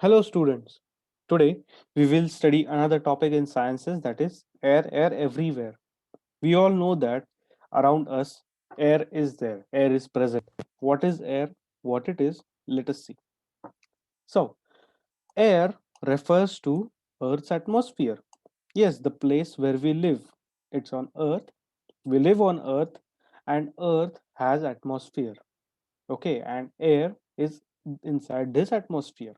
Hello, students. Today we will study another topic in sciences, that is air everywhere. We all know that around us air is there, air is present. What is air? What it is? Let us see. So, air refers to Earth's atmosphere. Yes, the place where we live. It's on Earth. We live on Earth, and Earth has atmosphere. Okay, and air is inside this atmosphere.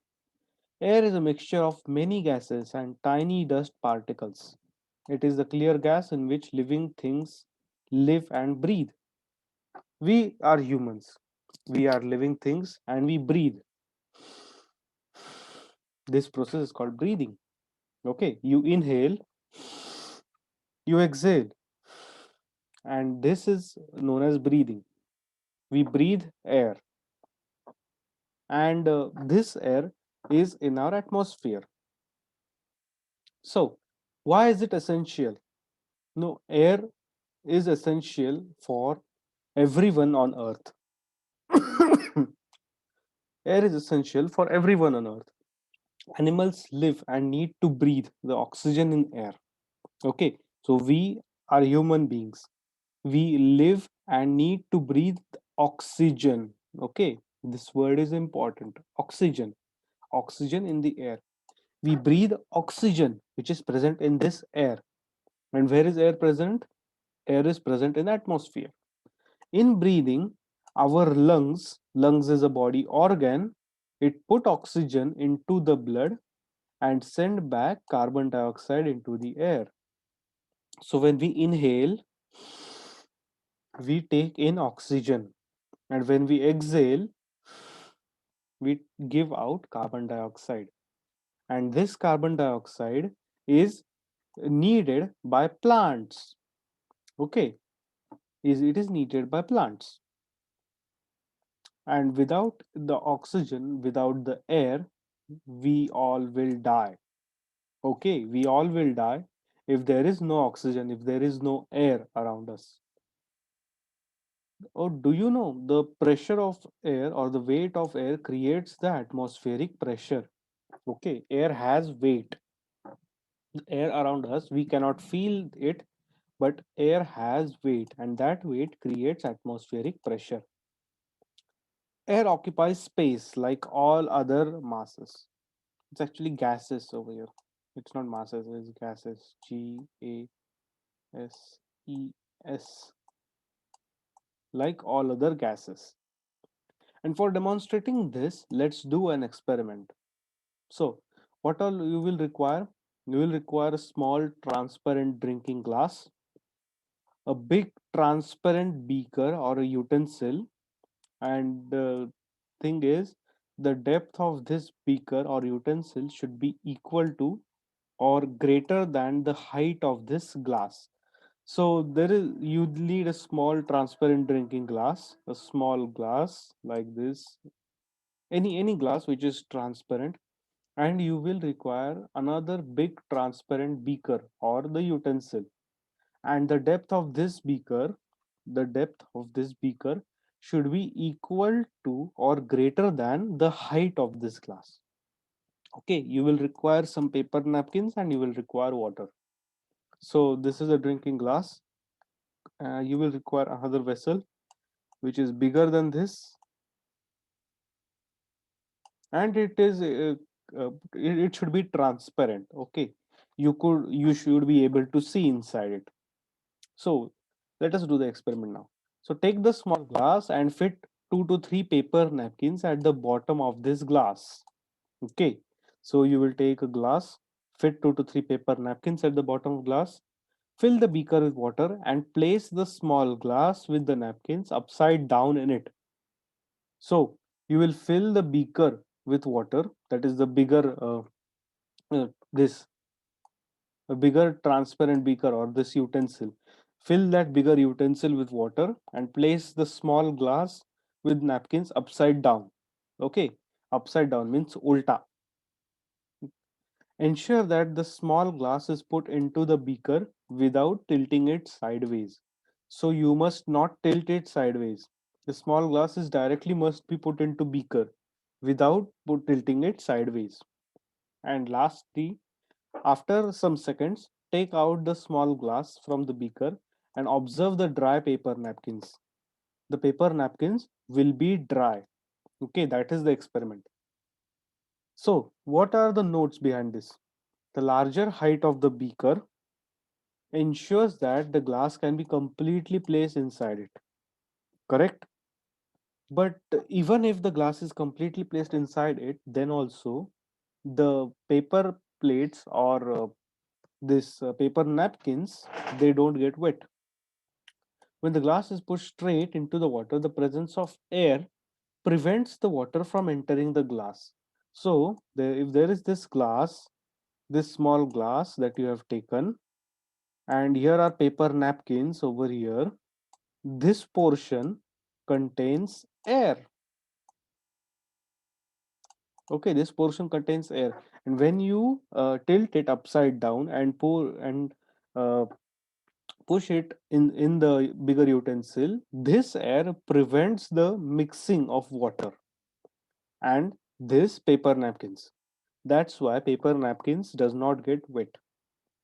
Air is a mixture of many gases and tiny dust particles. It is the clear gas in which living things live and breathe. We are humans. We are living things and we breathe. This process is called breathing. Okay, you inhale, you exhale, and this is known as breathing. We breathe air, and this air is in our atmosphere. So, why is it essential? No, air is essential for everyone on earth. Air is essential for everyone on earth. Animals live and need to breathe the oxygen in air. Okay, so we are human beings. We live and need to breathe oxygen. Okay, this word is important. Oxygen. Oxygen in the air. We breathe oxygen which is present in this air. And where is air present? Air is present in the atmosphere. In breathing, our lungs is a body organ, it put oxygen into the blood and send back carbon dioxide into the air. So when we inhale, we take in oxygen, and when we exhale, we give out carbon dioxide. And this carbon dioxide is needed by plants. Okay, is it is needed by plants. And without the oxygen, without the air, we all will die. Okay, we all will die if there is no oxygen, if there is no air around us. Oh, do you know the pressure of air or the weight of air creates the atmospheric pressure? Okay, air has weight. The air around us, we cannot feel it, but air has weight, and that weight creates atmospheric pressure. Air occupies space like all other masses. It's actually gases over here. It's not masses, it's gases. GASES, like all other gases. And for demonstrating this, let's do an experiment. So, what all you will require? You will require a small transparent drinking glass, a big transparent beaker or a utensil, and the thing is, the depth of this beaker or utensil should be equal to or greater than the height of this glass. So there is you need a small transparent drinking glass, a small glass like this, any glass which is transparent, and you will require another big transparent beaker or the utensil. And the depth of this beaker should be equal to or greater than the height of this glass. Okay, you will require some paper napkins and you will require water. So this is a drinking glass. You will require another vessel which is bigger than this, and it should be transparent. Okay, you should be able to see inside it. So let us do the experiment now. So take the small glass and fit 2 to 3 paper napkins at the bottom of this glass. Okay, so you will take a glass, fit 2 to 3 paper napkins at the bottom of glass, fill the beaker with water, and place the small glass with the napkins upside down in it. So you will fill the beaker with water, that is the bigger this a bigger transparent beaker or this utensil. Fill that bigger utensil with water and place the small glass with napkins upside down. Okay, upside down means ulta. Ensure that the small glass is put into the beaker without tilting it sideways. So you must not tilt it sideways. The small glass is directly must be put into beaker without tilting it sideways. And lastly, after some seconds, take out the small glass from the beaker and observe the dry paper napkins. The paper napkins will be dry. Okay, that is the experiment. So, what are the notes behind this? The larger height of the beaker ensures that the glass can be completely placed inside it. Correct? But even if the glass is completely placed inside it, then also the paper plates or this paper napkins, they don't get wet. When the glass is pushed straight into the water, the presence of air prevents the water from entering the glass. So, if there is this glass, this small glass that you have taken, and here are paper napkins over here, this portion contains air. Okay, this portion contains air, and when you tilt it upside down and uh, push it in the bigger utensil, this air prevents the mixing of water and this paper napkins. That's why paper napkins does not get wet.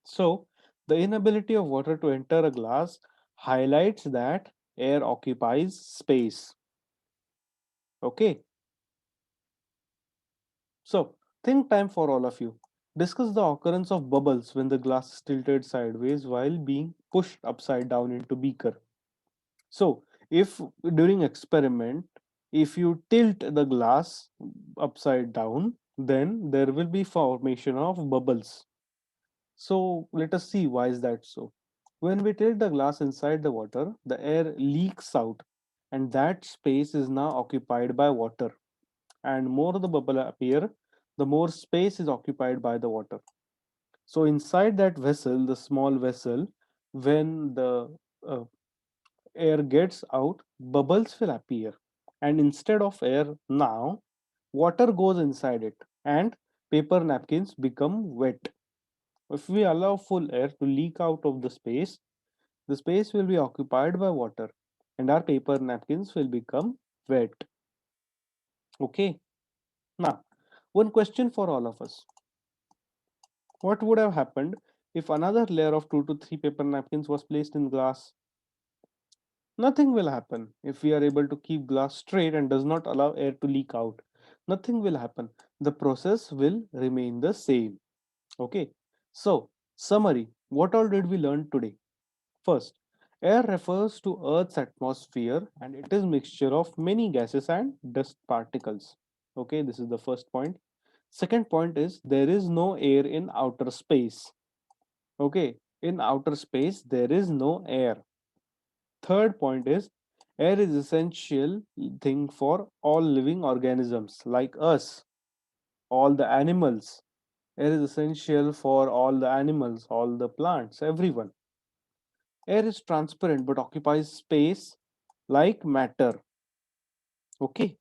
So the inability of water to enter a glass highlights that air occupies space. Okay, so think time for all of you. Discuss the occurrence of bubbles when the glass is tilted sideways while being pushed upside down into beaker. So, if during experiment, if you tilt the glass upside down, then there will be formation of bubbles. So, let us see why is that so. When we tilt the glass inside the water, the air leaks out, and that space is now occupied by water. And more the bubble appear, the more space is occupied by the water. So, inside that vessel, the small vessel, when the uh, air gets out, bubbles will appear. And instead of air, now water goes inside it and paper napkins become wet. If we allow full air to leak out of the space will be occupied by water and our paper napkins will become wet. Okay. Now, one question for all of us. What would have happened if another layer of 2 to 3 paper napkins was placed in glass? Nothing will happen if we are able to keep glass straight and does not allow air to leak out. Nothing will happen. The process will remain the same. Okay. So, summary. What all did we learn today? First, air refers to Earth's atmosphere and it is mixture of many gases and dust particles. Okay, this is the first point. Second point is there is no air in outer space. Okay, in outer space there is no air. Third point is air is essential thing for all living organisms like us, all the animals. Air is essential for all the animals, all the plants, everyone. Air is transparent but occupies space like matter. Okay,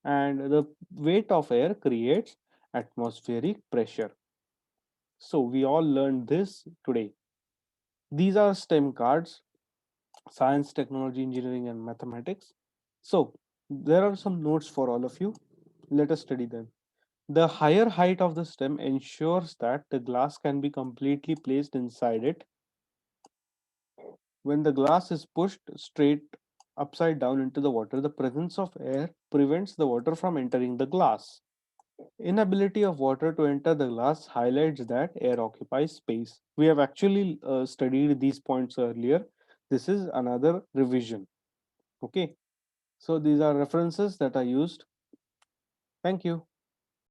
and the weight of air creates atmospheric pressure. So we all learned this today. These are STEM cards: science, technology, engineering, and mathematics. So, there are some notes for all of you. Let us study them. The higher height of the stem ensures that the glass can be completely placed inside it. When the glass is pushed straight upside down into the water, the presence of air prevents the water from entering the glass. Inability of water to enter the glass highlights that air occupies space. We have actually studied these points earlier. This is another revision. Okay. So these are references that are used. Thank you.